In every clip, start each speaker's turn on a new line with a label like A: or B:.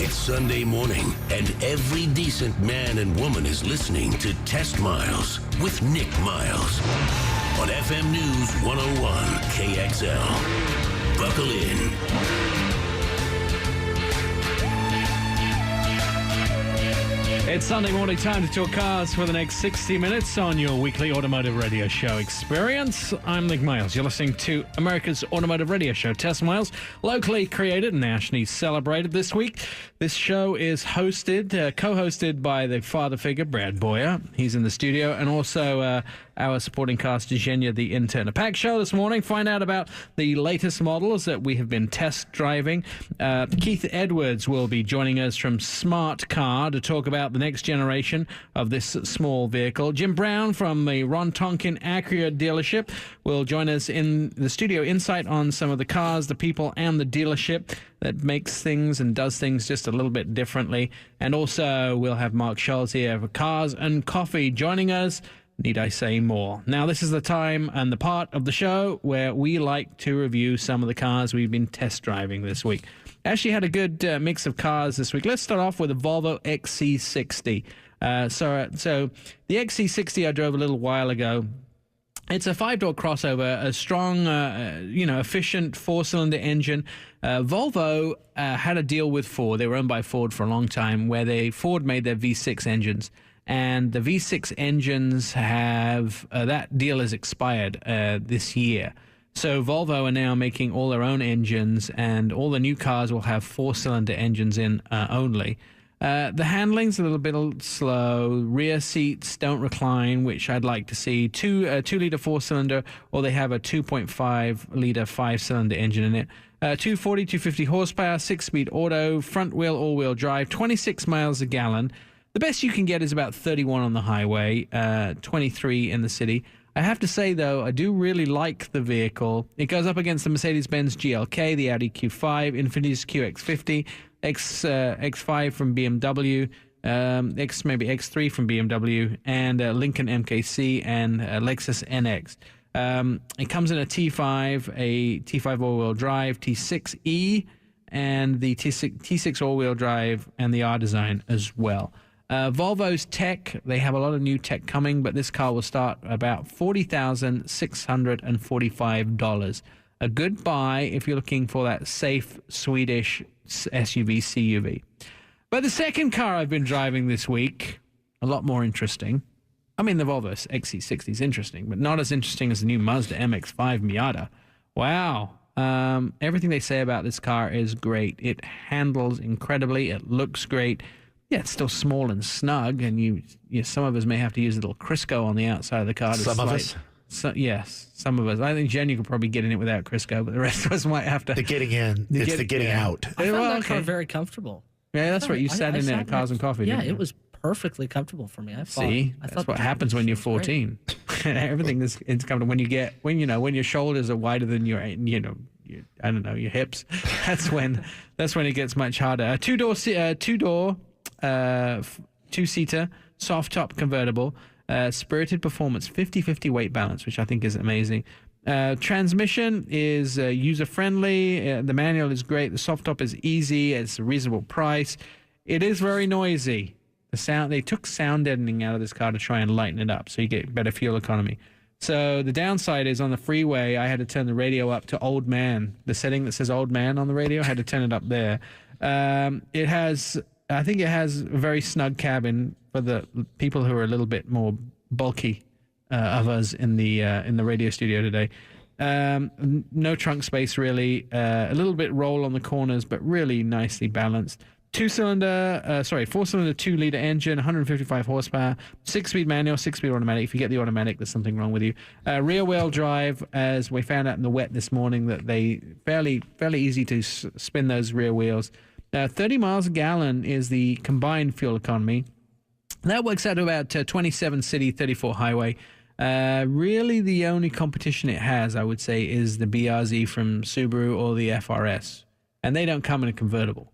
A: It's Sunday morning, and every decent man and woman is listening to Test Miles with Nick Miles on FM News 101 KXL. Buckle in.
B: It's Sunday morning, time to talk cars for the next 60 minutes on your weekly automotive radio show experience. I'm Nick Miles. You're listening to America's automotive radio show, Test Miles, locally created and nationally celebrated this week. This show is co-hosted by the father figure, Brad Boyer. He's in the studio, and also our supporting cast, Eugenia, the intern. A packed show this morning. Find out about the latest models that we have been test driving. Keith Edwards will be joining us from Smart Car to talk about the next generation of this small vehicle. Jim Brown from the Ron Tonkin Acura dealership will join us in the studio. Insight on some of the cars, the people, and the dealership that makes things and does things just a little bit differently. And also, we'll have Mark Schultz here for Cars and Coffee joining us. Need I say more? Now, this is the time and the part of the show where we like to review some of the cars we've been test driving this week. Actually had a good mix of cars this week. Let's start off with a Volvo XC60. So the XC60 I drove a little while ago. It's a 5-door crossover, a strong, efficient 4-cylinder engine. Volvo had a deal with Ford. They were owned by Ford for a long time, where Ford made their V6 engines. And the V6 engines have, that deal has expired this year. So Volvo are now making all their own engines, and all the new cars will have 4-cylinder engines in only. The handling's a little bit slow. Rear seats don't recline, which I'd like to see. 2-liter 4-cylinder, or they have a 2.5-liter 5-cylinder engine in it. 240, 250 horsepower, 6-speed auto, front wheel, all-wheel drive, 26 miles a gallon. The best you can get is about 31 on the highway, 23 in the city. I have to say, though, I do really like the vehicle. It goes up against the Mercedes-Benz GLK, the Audi Q5, Infiniti's QX50, X5 from BMW, maybe X3 from BMW, and Lincoln MKC and Lexus NX. It comes in a T5, a T5 all-wheel drive, T6E, and the T6 all-wheel drive, and the R design as well. Volvo's tech, they have a lot of new tech coming, but this car will start about $40,645. A good buy if you're looking for that safe Swedish SUV CUV. But the second car I've been driving this week, a lot more interesting. I mean, the Volvo XC60 is interesting, but not as interesting as the new Mazda MX-5 Miata. Wow. Everything they say about this car is great. It handles incredibly. It looks great. Yeah, it's still small and snug, and some of us may have to use a little Crisco on the outside of the car.
C: Some of us?
B: Yes, some of us. I think Jen, you could probably get in it without Crisco, but the rest of us might have to.
C: The getting in, it's the getting out.
D: I found that car very comfortable.
B: Yeah, that's right. You sat in there at Cars and Coffee, didn't you?
D: Yeah, it was perfectly comfortable for me.
B: That's what happens when you're 14. Everything is comfortable. When your shoulders are wider than your hips. That's when it gets much harder. A two-door, two-seater, soft-top convertible, spirited performance, 50-50 weight balance, which I think is amazing. Transmission is user-friendly. The manual is great. The soft-top is easy. It's a reasonable price. It is very noisy. They took sound deadening out of this car to try and lighten it up so you get better fuel economy. So the downside is on the freeway, I had to turn the radio up to old man. The setting that says old man on the radio, I had to turn it up there. I think it has a very snug cabin for the people who are a little bit more bulky of us in the radio studio today. No trunk space really. A little bit roll on the corners, but really nicely balanced. 4-cylinder 2-liter engine, 155 horsepower, 6-speed manual, 6-speed automatic. If you get the automatic, there's something wrong with you. Rear-wheel drive, as we found out in the wet this morning, that they fairly easy to spin those rear wheels. 30 miles a gallon is the combined fuel economy. That works out to about 27 city, 34 highway. Really, the only competition it has, I would say, is the BRZ from Subaru or the FRS, and they don't come in a convertible.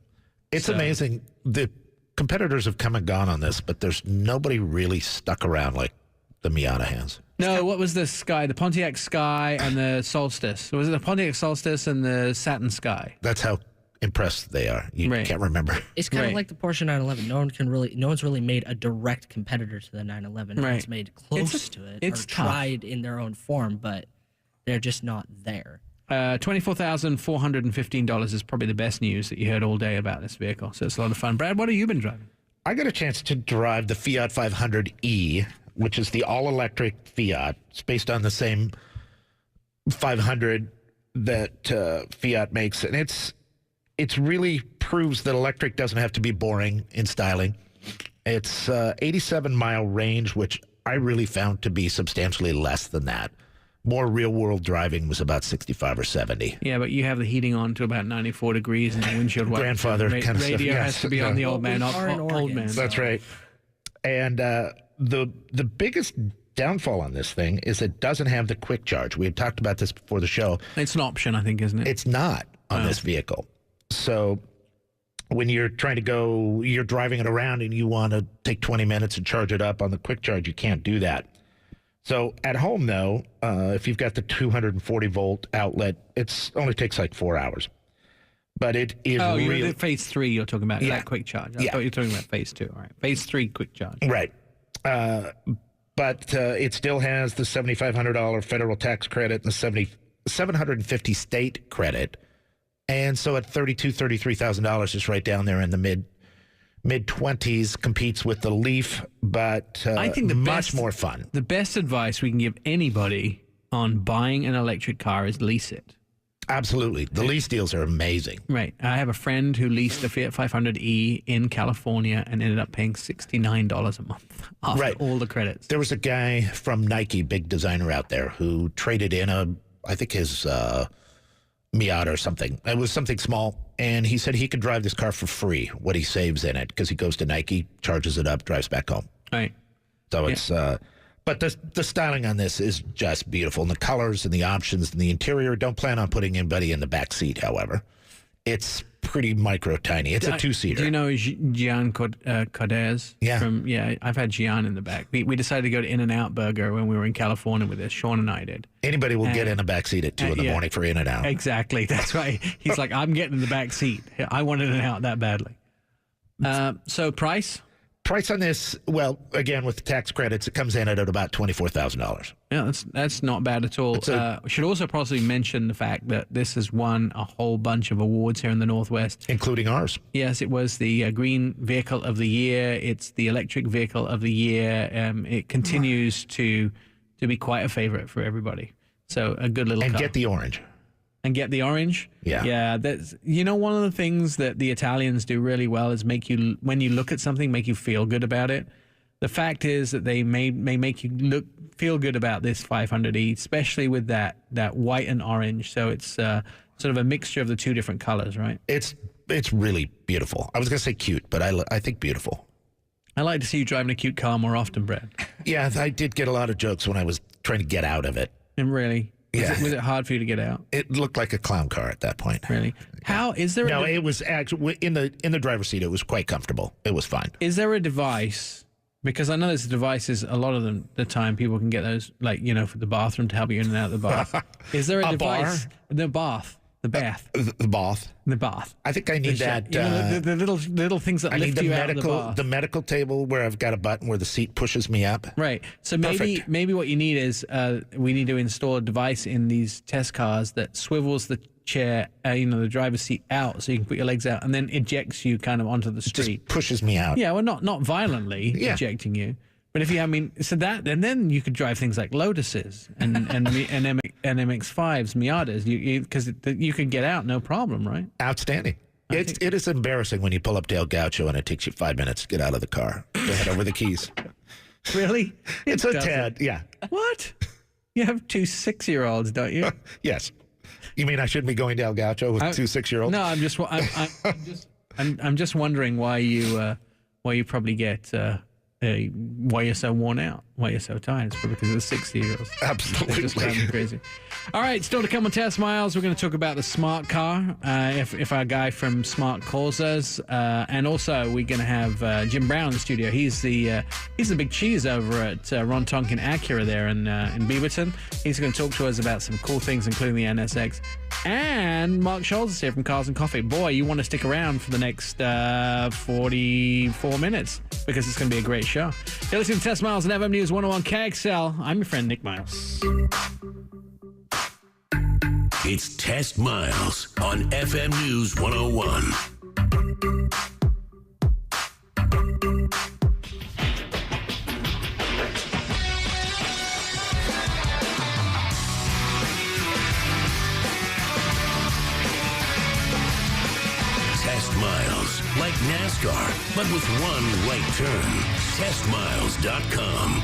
C: It's amazing. The competitors have come and gone on this, but there's nobody really stuck around like the Miata has.
B: No, what was the Sky? The Pontiac Sky and the Solstice. Was it the Pontiac Solstice and the Saturn Sky?
C: That's how impressed they are. You can't remember.
D: It's kind of like the Porsche 911. No one's really made a direct competitor to the 911. No one's made close to it.
B: It's
D: or tried in their own form, but they're just not there.
B: $24,415 is probably the best news that you heard all day about this vehicle. So it's a lot of fun. Brad, what have you been driving?
C: I got a chance to drive the Fiat 500e, which is the all-electric Fiat. It's based on the same 500 that Fiat makes, and it's really proves that electric doesn't have to be boring in styling. It's 87-mile range, which I really found to be substantially less than that. More real-world driving was about 65 or 70.
B: Yeah, but you have the heating on to about 94 degrees and the windshield wiper.
C: Grandfather kind of stuff.
B: Radio has to be on the old man. Old man.
C: That's right. And the biggest downfall on this thing is it doesn't have the quick charge. We had talked about this before the show.
B: It's an option, I think, isn't it?
C: It's not on this vehicle. So when you're trying to go, you're driving it around and you want to take 20 minutes and charge it up on the quick charge, you can't do that. So at home, though, if you've got the 240-volt outlet, it only takes like 4 hours. But it is
B: you're at phase 3 you're talking about, that quick charge. I thought you were talking about phase 2. All right. Phase 3 quick charge.
C: Right. But it still has the $7,500 federal tax credit and the $750 state credit. And so at $33,000, just right down there in the mid-20s, competes with the Leaf, but
B: I think
C: much more fun.
B: The best advice we can give anybody on buying an electric car is lease it.
C: Absolutely. The lease deals are amazing.
B: Right. I have a friend who leased a Fiat 500e in California and ended up paying $69 a month after all the credits.
C: There was a guy from Nike, big designer out there, who traded in I think his Miata or something. It was something small, and he said he could drive this car for free, what he saves in it, because he goes to Nike, charges it up, drives back home.
B: Right.
C: So it's... But the styling on this is just beautiful. And the colors and the options and the interior, don't plan on putting anybody in the back seat, however. It's pretty micro-tiny. It's a two-seater.
B: Do you know Gian Codez?
C: Yeah.
B: I've had Gian in the back. We decided to go to In-N-Out Burger when we were in California with this. Sean and I did.
C: Anybody will get in the back seat at 2 in the morning for In-N-Out.
B: Exactly. That's right. He's like, I'm getting in the back seat. I wanted In-N-Out that badly. So price?
C: Price on this, well, again, with the tax credits, it comes in at about $24,000.
B: Yeah, that's not bad at all. Should also possibly mention the fact that this has won a whole bunch of awards here in the Northwest.
C: Including ours.
B: Yes, it was the Green Vehicle of the Year. It's the Electric Vehicle of the Year. It continues to be quite a favorite for everybody. So a good little car.
C: And get the orange.
B: And get the orange? Yeah. That's, one of the things that the Italians do really well is make you, when you look at something, make you feel good about it. The fact is that they may make you feel good about this 500e, especially with that white and orange. So it's sort of a mixture of the two different colors, right?
C: It's really beautiful. I was going to say cute, but I think beautiful.
B: I like to see you driving a cute car more often, Brad.
C: Yeah, I did get a lot of jokes when I was trying to get out of it.
B: And really? Was it hard for you to get out?
C: It looked like a clown car at that point.
B: Really? How is there?
C: No, it was actually in the driver's seat. It was quite comfortable. It was fine.
B: Is there a device? Because I know there's devices. A lot of the time, people can get those, like for the bathroom to help you in and out of the bath. Is there a device?
C: Bar?
B: The bath. The bath.
C: The bath.
B: The bath.
C: I think I need that.
B: The little things that lift you out of the bath.
C: The medical table where I've got a button where the seat pushes me up.
B: Right. So maybe what you need is we need to install a device in these test cars that swivels the chair, the driver's seat out so you can put your legs out and then ejects you kind of onto the street.
C: Just pushes me out.
B: Yeah. Well, not violently ejecting you. But if you, so that, and then you could drive things like Lotuses and MX-5s, Miatas, because you could get out no problem, right?
C: Outstanding. It is embarrassing when you pull up Del Gaucho and it takes you 5 minutes to get out of the car to head over the keys.
B: Really?
C: It's a tad, yeah.
B: What? You have 2 6-year-olds, don't you?
C: Yes. You mean I shouldn't be going Del Gaucho with 2 6-year-olds?
B: No, I'm just wondering why you probably get. Why you're so worn out. why you're so tired. It's probably because of the 60-year-olds.
C: Absolutely.
B: They're just driving me crazy. All right, still to come on Test Miles. We're going to talk about the smart car, if our guy from Smart calls us. And also, we're going to have Jim Brown in the studio. He's the big cheese over at Ron Tonkin Acura there in Beaverton. He's going to talk to us about some cool things, including the NSX. And Mark Scholes is here from Cars and Coffee. Boy, you want to stick around for the next 44 minutes because it's going to be a great show. You're listening to Test Miles and FM News 101 KXL. I'm your friend Nick Miles.
A: It's Test Miles on FM News 101. Test Miles, like NASCAR, but with one right turn. TestMiles.com.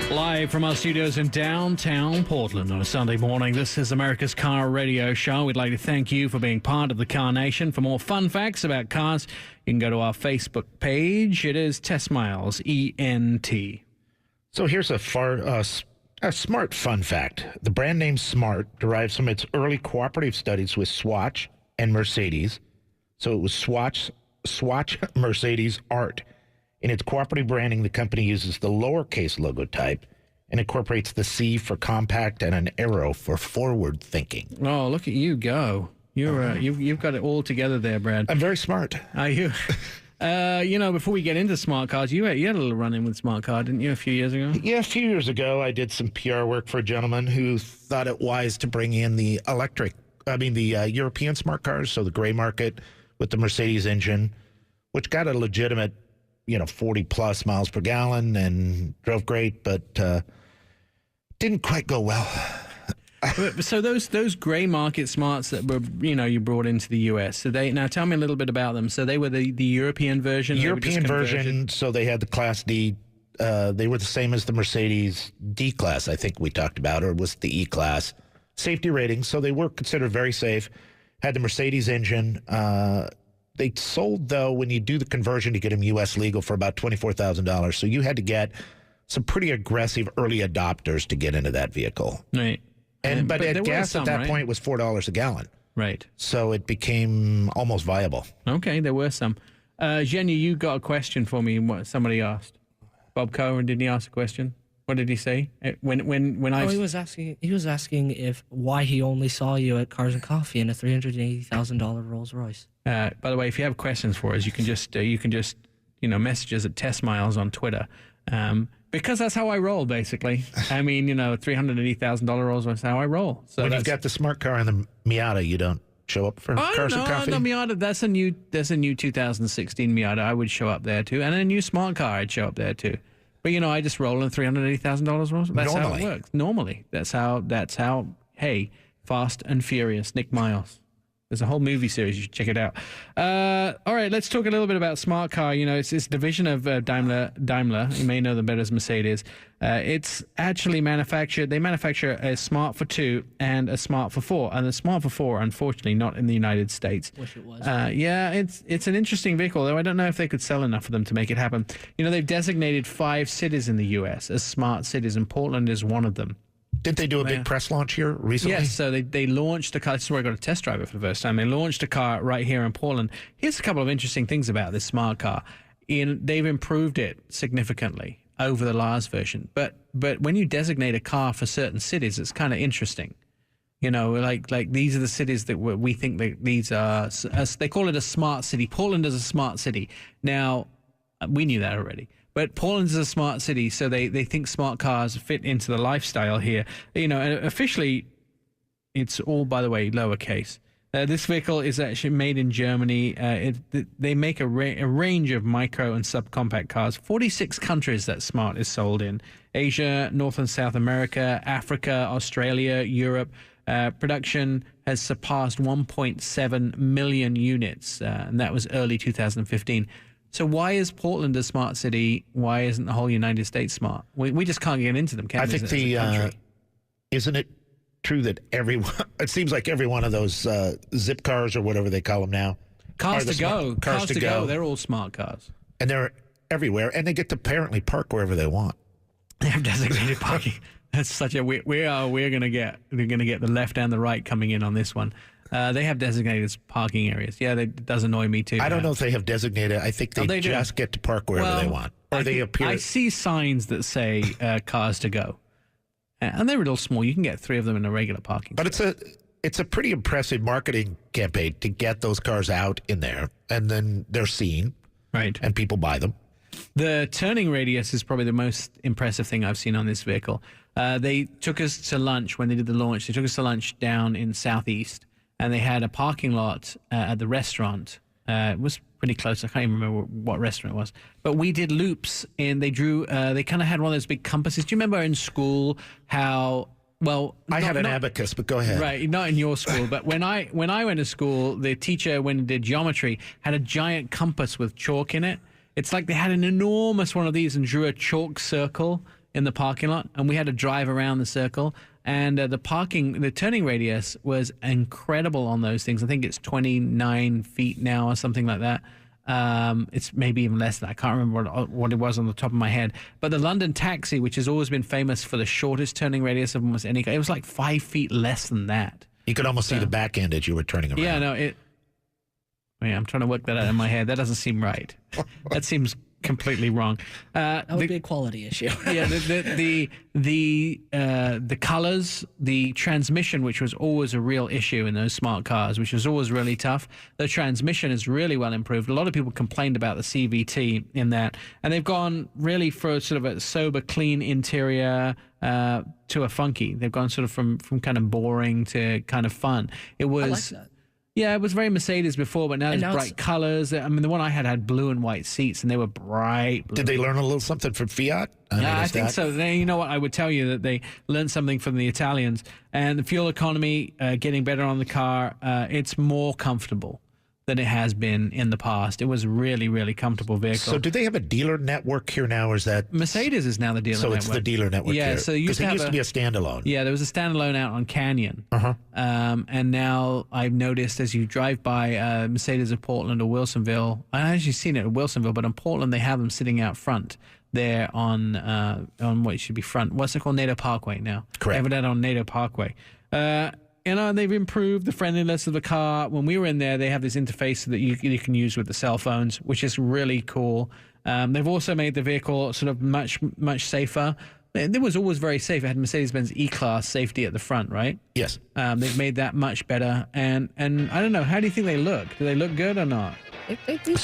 B: Live from our studios in downtown Portland on a Sunday morning, this is America's Car Radio Show. We'd like to thank you for being part of the Car Nation. For more fun facts about cars, you can go to our Facebook page. It is Test Miles, ENT.
C: So here's a smart fun fact. The brand name Smart derives from its early cooperative studies with Swatch and Mercedes. So it was Swatch, Mercedes, Art. In its cooperative branding, the company uses the lowercase logotype and incorporates the C for compact and an arrow for forward thinking.
B: Oh, look at you go. You've got it all together there, Brad.
C: I'm very smart.
B: Are you? Before we get into smart cars, you had a little run-in with smart car, didn't you, a few years ago?
C: Yeah, a few years ago, I did some PR work for a gentleman who thought it wise to bring in the European smart cars, so the gray market with the Mercedes engine, which got a legitimate 40-plus miles per gallon and drove great, but didn't quite go well.
B: So those gray market smarts that were, you brought into the U.S., so now tell me a little bit about them. So they were the European version?
C: European version, so they had the Class D. They were the same as the Mercedes D-Class, I think we talked about, or was the E-Class. Safety ratings, so they were considered very safe. Had the Mercedes engine. They sold, though, when you do the conversion to get them U.S. legal for about $24,000. So you had to get some pretty aggressive early adopters to get into that vehicle.
B: Right.
C: But at gas at that point was $4 a gallon.
B: Right.
C: So it became almost viable.
B: Okay, there were some. Jenny, you got a question for me. What somebody asked. Bob Cohen, didn't he ask a question? What did he say? He was
D: asking why he only saw you at Cars and Coffee in a $380,000 Rolls Royce.
B: By the way, if you have questions for us, you can just message us at Test Miles on Twitter, because that's how I roll. Basically, I mean, $380,000 Rolls Royce is how I roll. So
C: when you've got the smart car and the Miata, you don't show up for Cars and Coffee.
B: No, Miata. That's a new 2016 Miata. I would show up there too, and a new smart car. I'd show up there too. But I just roll in $380,000 Rolls. That's how it works. Normally, that's how. Hey, Fast and Furious, Nick Miles. There's a whole movie series. You should check it out. All right, let's talk a little bit about Smart Car. It's this division of Daimler. You may know them better as Mercedes. It's actually manufactured. They manufacture a Smart for 2 and a Smart for 4. And the Smart for 4, unfortunately, not in the United States.
D: Wish it was.
B: Yeah, it's an interesting vehicle, though I don't know if they could sell enough of them to make it happen. They've designated 5 cities in the U.S. as smart cities, and Portland is one of them.
C: Did they do a big press launch here recently?
B: Yes, so they launched a car. This is where I got a test drive it for the first time. They launched a car right here in Portland. Here's a couple of interesting things about this smart car. They've improved it significantly over the last version. But when you designate a car for certain cities, it's kind of interesting. Like these are the cities that we think that these are. They call it a smart city. Portland is a smart city. Now, we knew that already. But Portland's a smart city, so they think smart cars fit into the lifestyle here. And officially, it's all, by the way, lowercase. This vehicle is actually made in Germany. They make a range of micro and subcompact cars. 46 countries that Smart is sold in. Asia, North and South America, Africa, Australia, Europe. Production has surpassed 1.7 million units, and that was early 2015. So why is Portland a smart city? Why isn't the whole United States smart? We just can't get into them, can we?
C: I think isn't it true that it seems like every one of those zip cars or whatever they call them now.
B: Cars to go. They're all smart cars.
C: And they're everywhere, and they get to apparently park wherever they want.
B: They have designated parking. That's such a we're gonna get the left and the right coming in on this one. They have designated parking areas. Yeah, that does annoy me too.
C: I don't know if they have designated. I think they just get to park wherever they want, or they appear.
B: I see signs that say cars to go, and they're real small. You can get 3 of them in a regular parking.
C: But it's a pretty impressive marketing campaign to get those cars out in there, and then they're seen,
B: right?
C: And people buy them.
B: The turning radius is probably the most impressive thing I've seen on this vehicle. They took us to lunch when they did the launch. They took us to lunch down in Southeast, and they had a parking lot at the restaurant. It was pretty close. I can't even remember what restaurant it was. But we did loops, and they kind of had one of those big compasses. Do you remember in school how... Well,
C: I had an abacus, but go ahead.
B: Right, not in your school, but when I went to school, the teacher, when he did geometry, had a giant compass with chalk in it. It's like they had an enormous one of these and drew a chalk circle in the parking lot, and we had to drive around the circle. And the turning radius was incredible on those things. I think it's 29 feet now or something like that. It's maybe even less than that. I can't remember what it was on the top of my head. But the London Taxi, which has always been famous for the shortest turning radius of almost any car, it was like 5 feet less than that.
C: You could almost see the back end as you were turning around.
B: Yeah, no, I'm trying to work that out in my head. That doesn't seem right. That seems completely wrong.
D: That would be a quality issue.
B: Yeah, the colors, the transmission, which was always a real issue in those smart cars, which was always really tough. The transmission is really well improved. A lot of people complained about the CVT in that, and they've gone really for sort of a sober, clean interior to a funky. They've gone sort of from kind of boring to kind of fun. It was.
D: I like that.
B: Yeah, it was very Mercedes before, but now there's bright colors. I mean, the one I had blue and white seats, and they were bright blue.
C: Did they learn a little something from Fiat?
B: I think so. You know what? I would tell you that they learned something from the Italians. And the fuel economy, getting better on the car, it's more comfortable than it has been in the past. It was a really, really comfortable vehicle.
C: So do they have a dealer network here now, or is that...
B: Mercedes is now the dealer network.
C: So it's the dealer network here.
B: So it used to
C: be a standalone.
B: Yeah, there was a standalone out on Canyon.
C: Uh-huh.
B: And now I've noticed as you drive by Mercedes of Portland or Wilsonville, I've actually seen it at Wilsonville, but in Portland they have them sitting out front there on what should be front. What's it called? NATO Parkway now.
C: Correct.
B: They have it out on NATO Parkway. They've improved the friendliness of the car. When we were in there, they have this interface that you can use with the cell phones, which is really cool. They've also made the vehicle sort of much, much safer. It was always very safe. It had Mercedes-Benz E-Class safety at the front, right?
C: Yes.
B: They've made that much better. And I don't know, how do you think they look? Do they look good or not?
D: They do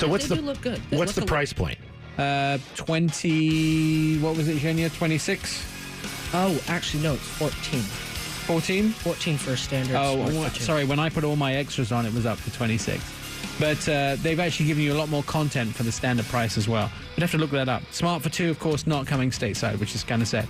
D: look good.
C: What's the price point?
B: 20, what was it, Eugenia? 26?
D: Oh, actually, no, it's 14.
B: 14?
D: 14 for a standard.
B: Oh, sorry. When I put all my extras on, it was up to 26. But they've actually given you a lot more content for the standard price as well. You'd have to look that up. Smart for 2, of course, not coming stateside, which is kind of sad.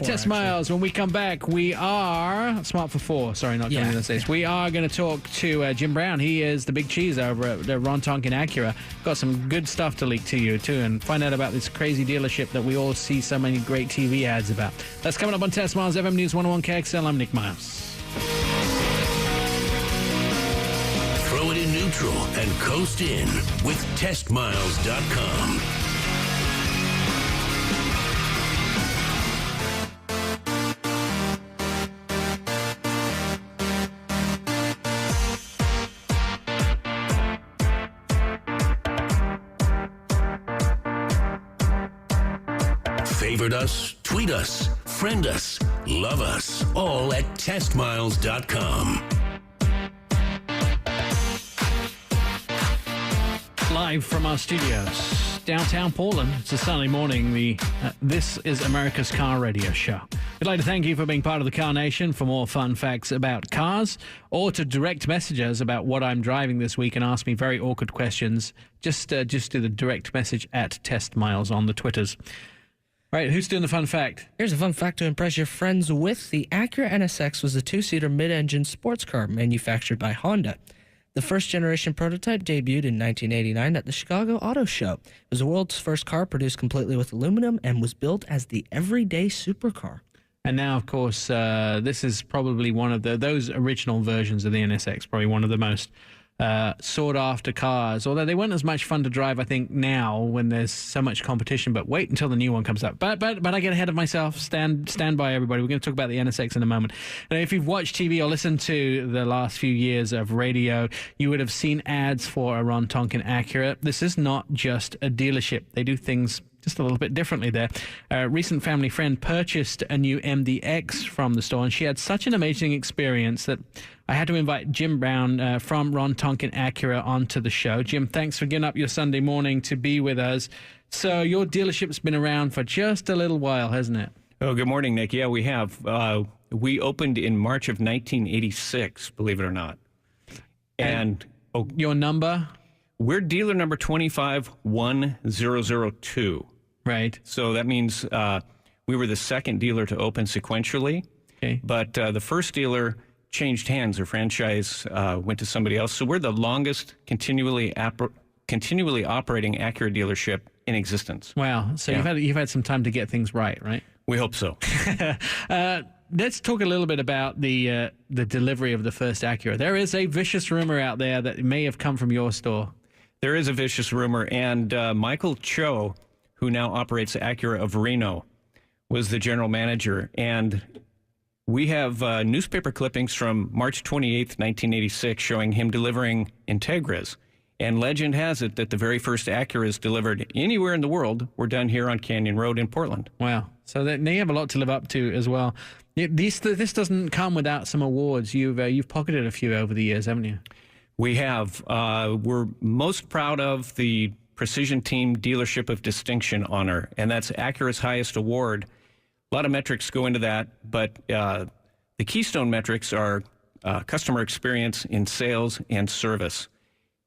B: Test miles. When we come back, we are... Smart for 4. Sorry, not coming to the States. We are going to talk to Jim Brown. He is the big cheese over at Ron Tonkin Acura. Got some good stuff to leak to you, too, and find out about this crazy dealership that we all see so many great TV ads about. That's coming up on Test Miles, FM News 101 KXL. I'm Nick Miles.
A: Throw it in neutral and coast in with testmiles.com. Favorite us, tweet us, friend us, love us, all at testmiles.com.
B: Live from our studios, downtown Portland. It's a Sunday morning. This is America's Car Radio Show. We'd like to thank you for being part of the Car Nation. For more fun facts about cars, or to direct messages about what I'm driving this week and ask me very awkward questions, just do the direct message at Test Miles on the Twitters. All right, who's doing the fun fact?
D: Here's a fun fact to impress your friends with. The Acura NSX was a 2-seater mid-engine sports car manufactured by Honda. The first-generation prototype debuted in 1989 at the Chicago Auto Show. It was the world's first car produced completely with aluminum and was built as the everyday supercar.
B: And now, of course, this is probably one of those original versions of the NSX, probably one of the most sought after cars, although they weren't as much fun to drive, I think, now when there's so much competition. But wait until the new one comes up. But I get ahead of myself. Stand by, everybody. We're going to talk about the NSX in a moment. And if you've watched TV or listened to the last few years of radio, you would have seen ads for a Ron Tonkin Acura. This is not just a dealership. They do things just a little bit differently there. A recent family friend purchased a new MDX from the store, and she had such an amazing experience that I had to invite Jim Brown from Ron Tonkin Acura onto the show. Jim, thanks for getting up your Sunday morning to be with us. So your dealership's been around for just a little while, hasn't it?
E: Oh, good morning, Nick. Yeah, we have. We opened in March of 1986, believe it or not. And
B: your number?
E: We're dealer number 251,002.
B: Right.
E: So that means we were the second dealer to open sequentially.
B: Okay.
E: But the first dealer changed hands. Their franchise went to somebody else. So we're the longest continually operating Acura dealership in existence.
B: Wow. So
E: Yeah.
B: you've had some time to get things right?
E: We hope so.
B: Let's talk a little bit about the delivery of the first Acura. There is a vicious rumor out there that may have come from your store.
E: There is a vicious rumor, and Michael Cho, who now operates Acura of Reno, was the general manager. And we have newspaper clippings from March 28th, 1986, showing him delivering Integras. And legend has it that the very first Acuras delivered anywhere in the world were done here on Canyon Road in Portland.
B: Wow. So they have a lot to live up to as well. This doesn't come without some awards. You've pocketed a few over the years, haven't you?
E: We have. We're most proud of the Precision Team Dealership of Distinction honor, and that's Acura's highest award. A lot of metrics go into that, but the keystone metrics are customer experience in sales and service.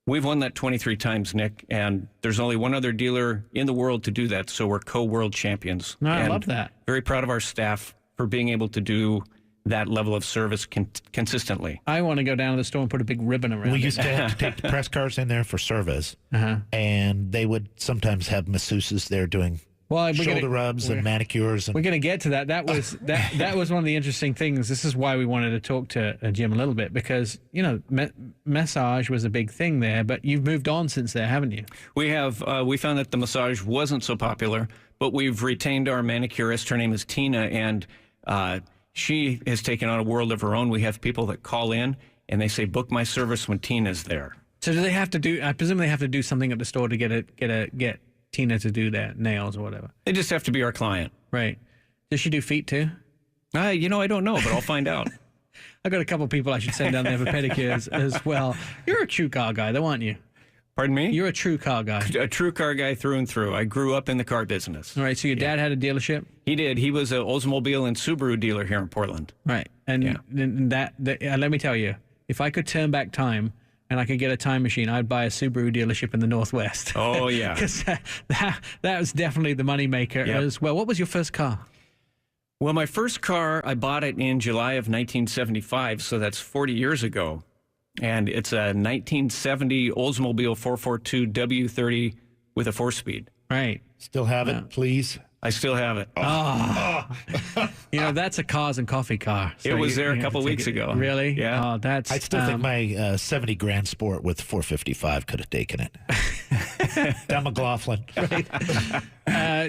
E: We've won that 23 times, Nick, and there's only one other dealer in the world to do that, so we're co-world champions.
B: No, I
E: And
B: love that.
E: Very proud of our staff for being able to do that level of service consistently.
B: I want to go down to the store and put a big ribbon around
C: We
B: it.
C: used to have to take the press cars in there for service, and they would sometimes have masseuses there doing shoulder rubs and manicures. And
B: We're going to get to that. That was one of the interesting things. This is why we wanted to talk to Jim a little bit, because massage was a big thing there, but you've moved on since there, haven't you?
E: We have. We found that the massage wasn't so popular, but we've retained our manicurist. Her name is Tina, and she has taken on a world of her own. We have people that call in and they say, "Book my service when Tina's there."
B: So do they have to do? I presume they have to do something at the store to get Tina to do their nails or whatever.
E: They just have to be our client.
B: Right. Does she do feet too?
E: I don't know, but I'll find out.
B: I got a couple of people I should send down there for pedicures as well. You're a true car guy, though, aren't you?
E: Pardon me?
B: You're a true car guy.
E: A true car guy through and through. I grew up in the car business.
B: All right. So your dad had a dealership.
E: He did. He was an Oldsmobile and Subaru dealer here in Portland.
B: Right. And let me tell you, if I could turn back time and I could get a time machine, I'd buy a Subaru dealership in the Northwest.
E: Oh, yeah.
B: Because that was definitely the moneymaker as well. What was your first car?
E: Well, my first car, I bought it in July of 1975, so that's 40 years ago. And it's a 1970 Oldsmobile 442 W30 with a 4-speed.
B: Right.
C: still have it, please.
E: I still have it.
B: That's a cars and coffee car. So
E: it was there a couple weeks ago.
B: Really?
E: Yeah.
B: Oh, that's.
C: I still think my 70 Grand Sport with 455 could have taken it. Don McLaughlin.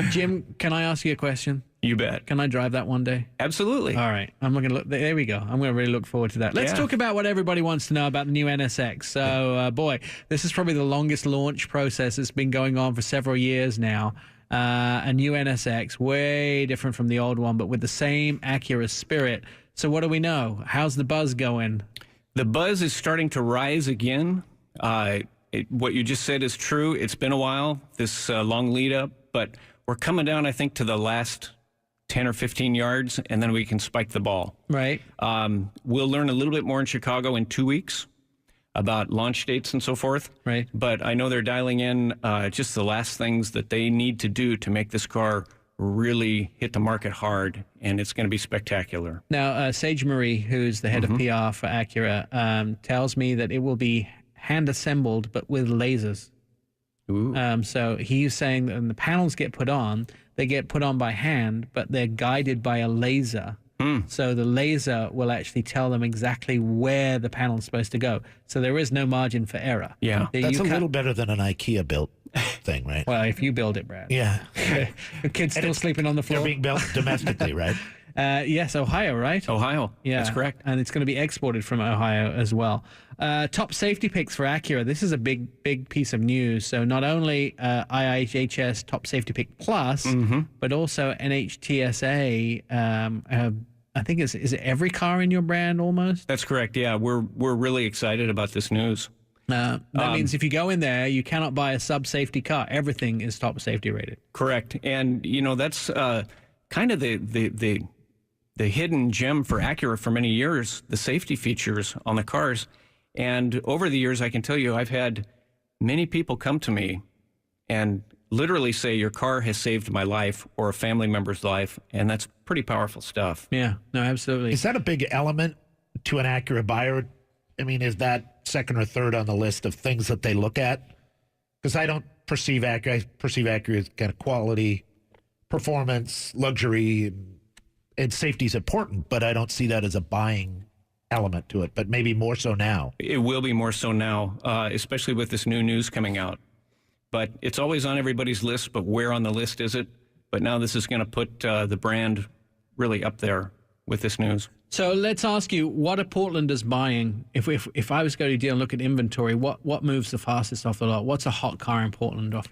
B: Jim, can I ask you a question?
E: You bet.
B: Can I drive that one day?
E: Absolutely.
B: All right. I'm going to look. There we go. I'm going to really look forward to that. Let's talk about what everybody wants to know about the new NSX. So, boy, this is probably the longest launch process. It's been going on for several years now. A new NSX, way different from the old one, but with the same Acura spirit. So what do we know? How's the buzz going?
E: The buzz is starting to rise again. What you just said is true. It's been a while, this long lead up, but we're coming down, I think, to the last 10 or 15 yards, and then we can spike the ball.
B: Right.
E: We'll learn a little bit more in Chicago in 2 weeks about launch dates and so forth.
B: Right.
E: But I know they're dialing in just the last things that they need to do to make this car really hit the market hard, and it's going to be spectacular.
B: Now, Sage Marie, who's the head of PR for Acura, tells me that it will be hand-assembled, but with lasers.
E: Ooh.
B: So he's saying that when the panels get put on, they get put on by hand, but they're guided by a laser. So the laser will actually tell them exactly where the panel is supposed to go. So there is no margin for error.
E: Yeah.
C: That's a little better than an IKEA built thing, right?
B: Well, if you build it, Brad.
C: Yeah.
B: The kid's still sleeping on the floor.
C: They're being built domestically, right?
B: Yes, Ohio, right?
E: Ohio.
B: Yeah,
E: That's correct.
B: And it's going to be exported from Ohio as well. Top safety picks for Acura. This is a big piece of news. So not only IIHS Top Safety Pick Plus, but also NHTSA. I think is it every car in your brand almost?
E: That's correct. Yeah, we're really excited about this news.
B: That means if you go in there, you cannot buy a sub-safety car. Everything is top safety rated.
E: Correct. And, that's kind of the hidden gem for Acura for many years, the safety features on the cars. And over the years, I can tell you, I've had many people come to me and literally say, your car has saved my life or a family member's life. And that's pretty powerful stuff.
B: Yeah, no, absolutely.
C: Is that a big element to an Acura buyer? I mean, is that second or third on the list of things that they look at? Because I don't perceive Acura. I perceive Acura as kind of quality, performance, luxury, and safety is important, but I don't see that as a buying element to it, but maybe more so now.
E: It will be more so now, especially with this new news coming out. But it's always on everybody's list, but where on the list is it? But now this is going to put the brand really up there with this news.
B: So let's ask you, what are Portlanders buying? If I was going to deal and look at inventory, what moves the fastest off the lot? What's a hot car in Portland off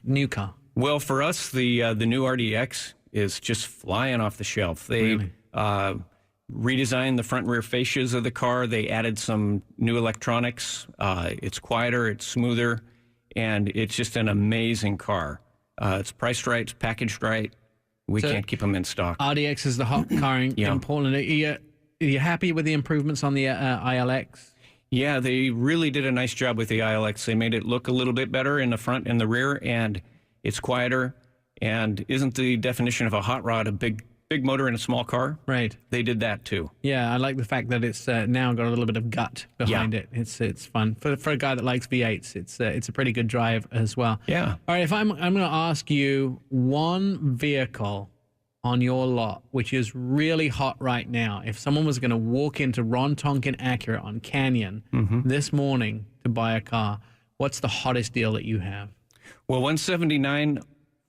B: new car?
E: Well, for us, the new RDX is just flying off the shelf. They
B: Really?
E: redesigned the front and rear fascias of the car. They added some new electronics. It's quieter, it's smoother, and it's just an amazing car. It's priced right, it's packaged right. We can't keep them in stock.
B: RDX is the hot car in Portland. Are you happy with the improvements on the ILX?
E: Yeah, they really did a nice job with the ILX. They made it look a little bit better in the front and the rear, and it's quieter. And isn't the definition of a hot rod a big motor in a small car?
B: Right.
E: They did that too.
B: Yeah, I like the fact that it's now got a little bit of gut behind it. It's fun for a guy that likes V8s. It's a pretty good drive as well.
E: Yeah.
B: All right, if I'm going to ask you one vehicle on your lot which is really hot right now. If someone was going to walk into Ron Tonkin Acura on Canyon this morning to buy a car, what's the hottest deal that you have?
E: Well, 179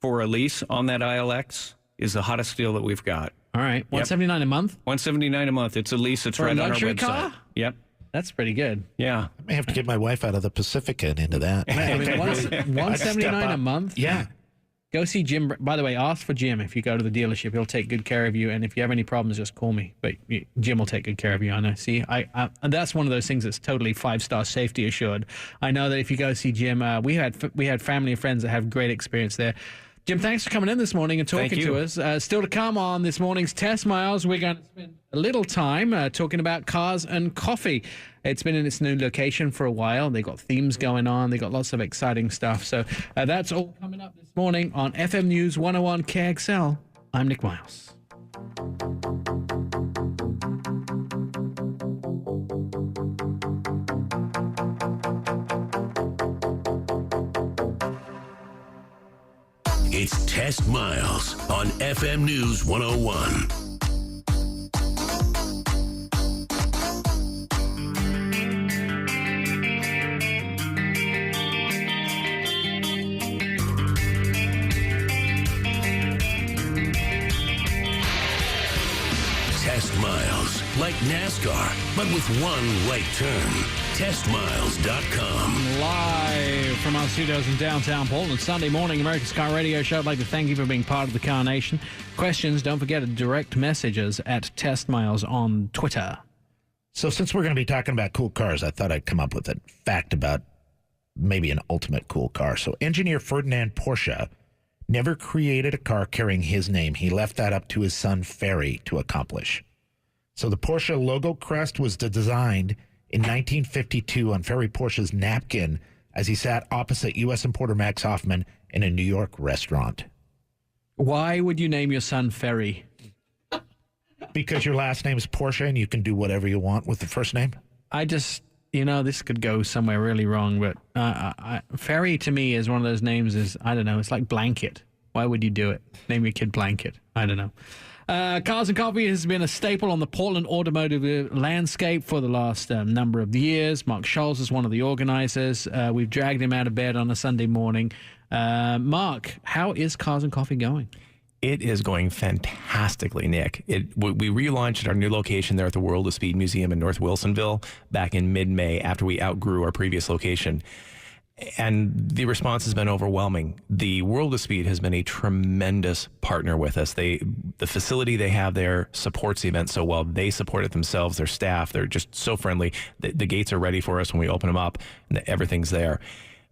E: for a lease on that ILX is the hottest deal that we've got.
B: All right, $179 a month.
E: $179 a month. It's a lease. It's
B: For a
E: right on our
B: luxury
E: website.
B: car?
E: Yep.
B: That's pretty good.
E: Yeah.
C: I may have to get my wife out of the Pacifica and into that.
B: I mean, $179 a month.
C: Yeah.
B: Go see Jim. By the way, ask for Jim if you go to the dealership. He'll take good care of you. And if you have any problems, just call me. But Jim will take good care of you. I know. See, and that's one of those things that's totally 5-star safety assured. I know that if you go see Jim, we had family and friends that have great experience there. Jim, thanks for coming in this morning and talking to us. Still to come on this morning's Test Miles, we're going to spend a little time talking about cars and coffee. It's been in its new location for a while. They got themes going on. They got lots of exciting stuff. So that's all coming up this morning on FM News 101 KXL. I'm Nick Miles.
A: It's Test Miles on FM News 101. Test Miles, like NASCAR, but with one right turn. TestMiles.com.
B: Live from our studios in downtown Portland, Sunday morning, America's Car Radio Show. I'd like to thank you for being part of the Car Nation. Questions, don't forget to direct messages at Test Miles on Twitter.
C: So since we're going to be talking about cool cars, I thought I'd come up with a fact about maybe an ultimate cool car. So engineer Ferdinand Porsche never created a car carrying his name. He left that up to his son Ferry to accomplish. So the Porsche logo crest was designed in 1952 on Ferry Porsche's napkin as he sat opposite U.S. importer Max Hoffman in a New York restaurant.
B: Why would you name your son Ferry?
C: Because your last name is Porsche and you can do whatever you want with the first name?
B: I just, this could go somewhere really wrong, but Ferry to me is one of those names I don't know, it's like Blanket. Why would you do it? Name your kid Blanket. I don't know. Cars and Coffee has been a staple on the Portland automotive landscape for the last number of years. Mark Scholes is one of the organizers. We've dragged him out of bed on a Sunday morning. Mark, how is Cars and Coffee going?
F: It is going fantastically, Nick. We relaunched at our new location there at the World of Speed Museum in North Wilsonville back in mid-May after we outgrew our previous location. And the response has been overwhelming. The World of Speed has been a tremendous partner with us. The facility they have there supports the event so well. They support it themselves, their staff. They're just so friendly. The gates are ready for us when we open them up, and everything's there.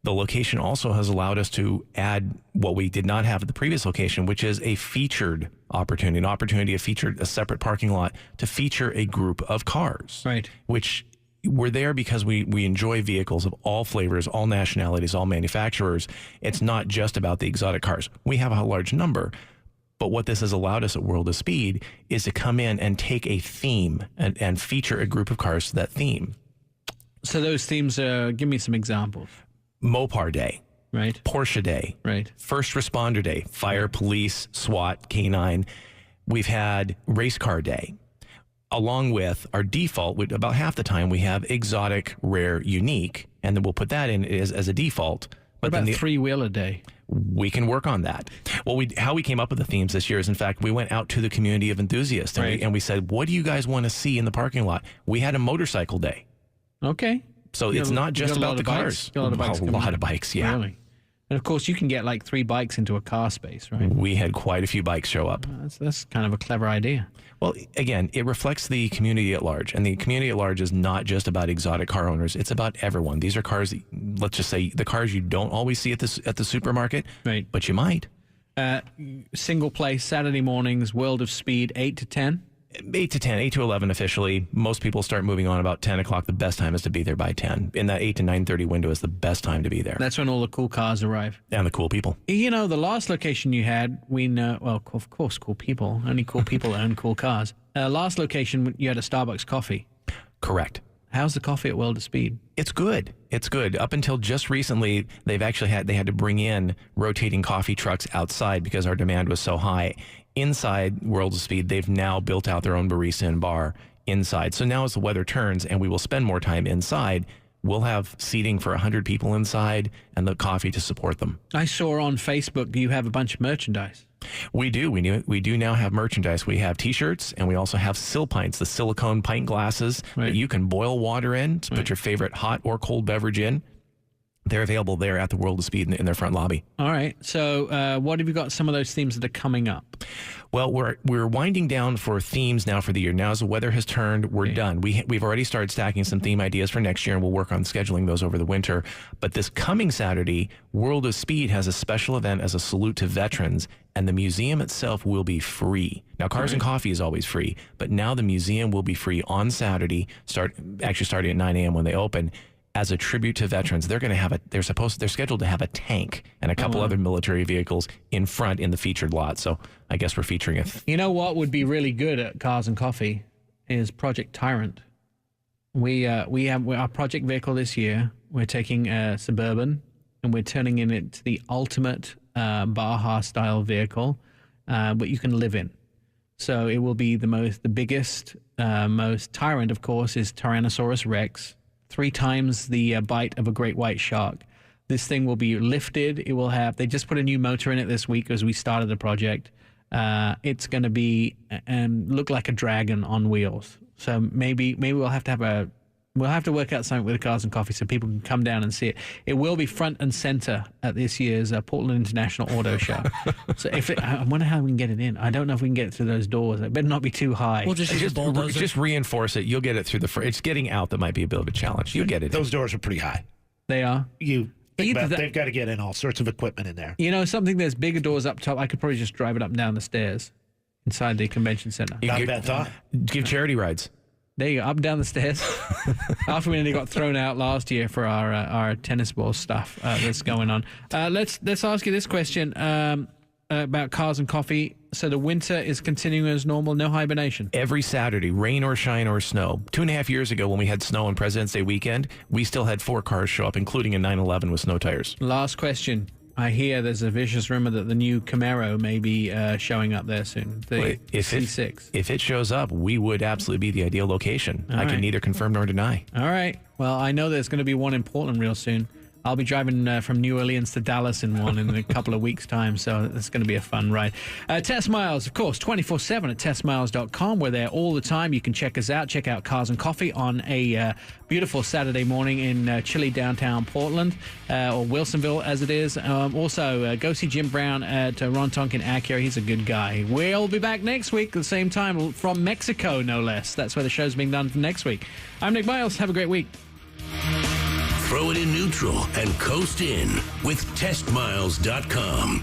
F: The location also has allowed us to add what we did not have at the previous location, which is a featured opportunity, an opportunity to feature a separate parking lot to feature a group of cars.
B: Right.
F: Which we're there because we enjoy vehicles of all flavors, all nationalities, all manufacturers. It's not just about the exotic cars. We have a large number. But what this has allowed us at World of Speed is to come in and take a theme and feature a group of cars to that theme.
B: So those themes, give me some examples.
F: Mopar Day,
B: right?
F: Porsche Day,
B: right?
F: First Responder Day, Fire, Police, SWAT, K9. We've had Race Car Day, along with our default. About half the time we have exotic, rare, unique, and then we'll put that in as a default.
B: But what about three-wheeler day?
F: We can work on that. Well, how we came up with the themes this year is, in fact, we went out to the community of enthusiasts and we said, what do you guys want to see in the parking lot? We had a motorcycle day.
B: Okay.
F: So it's not just about the cars.
B: A lot
F: of bikes, yeah.
B: Really? And of course, you can get like 3 bikes into a car space, right?
F: We had quite a few bikes show up.
B: That's kind of a clever idea.
F: Well, again, it reflects the community at large. And the community at large is not just about exotic car owners. It's about everyone. These are cars, let's just say, the cars you don't always see at the supermarket,
B: right?
F: But you might.
B: Single place, Saturday mornings, World of Speed, 8 to 10?
F: 8 to 10, 8 to 11 officially. Most people start moving on about 10 o'clock. The best time is to be there by 10. In that 8 to 9:30 window is the best time to be there.
B: That's when all the cool cars arrive.
F: And the cool people.
B: You know, the last location you had, we know, well, of course, cool people. Only cool people own cool cars. Last location, you had a Starbucks coffee.
F: Correct.
B: How's the coffee at World of Speed?
F: It's good. It's good. Up until just recently, they had to bring in rotating coffee trucks outside because our demand was so high. Inside World of Speed, they've now built out their own barista and bar inside. So now as the weather turns and we will spend more time inside, we'll have seating for 100 people inside and the coffee to support them.
B: I saw on Facebook you have a bunch of merchandise.
F: We do. We do now have merchandise. We have T-shirts, and we also have Sil-Pints, the silicone pint glasses that you can boil water in to put your favorite hot or cold beverage in. They're available there at the World of Speed in their front lobby.
B: All right. So what have you got some of those themes that are coming up?
F: Well, we're winding down for themes now for the year. Now as the weather has turned, we're done. We've already started stacking some theme ideas for next year, and we'll work on scheduling those over the winter. But this coming Saturday, World of Speed has a special event as a salute to veterans, and the museum itself will be free. Now, Cars and Coffee is always free, but now the museum will be free on Saturday, starting at 9 a.m. when they open. As a tribute to veterans, they're scheduled to have a tank and a couple other military vehicles in front in the featured lot. So I guess we're featuring
B: You know what would be really good at Cars and Coffee is Project Tyrant. We have our project vehicle this year. We're taking a Suburban and we're turning it into the ultimate Baja style vehicle, but you can live in. So it will be the biggest, most Tyrant, of course, is Tyrannosaurus Rex. 3 times the bite of a great white shark. This thing will be lifted. It will have, they just put a new motor in it this week as we started the project. It's going to be and look like a dragon on wheels. So maybe we'll have to work out something with the Cars and Coffee so people can come down and see it. It will be front and center at this year's Portland International Auto Show. So I wonder how we can get it in. I don't know if we can get it through those doors. It better not be too high.
D: We'll just
F: reinforce it. You'll get it through the front. It's getting out that might be a bit of a challenge. You'll get it.
C: Those doors are pretty high.
B: They are.
C: They've got to get in all sorts of equipment in there.
B: You know, there's bigger doors up top. I could probably just drive it up and down the stairs inside the convention center.
C: Not a bad thought.
F: Give charity rides.
B: There you go, up and down the stairs. After we nearly got thrown out last year for our tennis ball stuff that's going on. Let's ask you this question about Cars and Coffee. So the winter is continuing as normal, no hibernation?
F: Every Saturday, rain or shine or snow. 2.5 years ago when we had snow on President's Day weekend, we still had 4 cars show up, including a 911 with snow tires.
B: Last question. I hear there's a vicious rumor that the new Camaro may be showing up there soon. The C6.
F: If it shows up, we would absolutely be the ideal location. I can neither confirm nor deny.
B: All right. Well, I know there's going to be one in Portland real soon. I'll be driving from New Orleans to Dallas in one in a couple of weeks' time, so it's going to be a fun ride. Test Miles, of course, 24/7 at testmiles.com. We're there all the time. You can check us out. Check out Cars and Coffee on a beautiful Saturday morning in chilly downtown Portland, or Wilsonville as it is. Also, go see Jim Brown at Ron Tonkin Acura. He's a good guy. We'll be back next week at the same time from Mexico, no less. That's where the show's being done for next week. I'm Nick Miles. Have a great week.
A: Throw it in neutral and coast in with testmiles.com.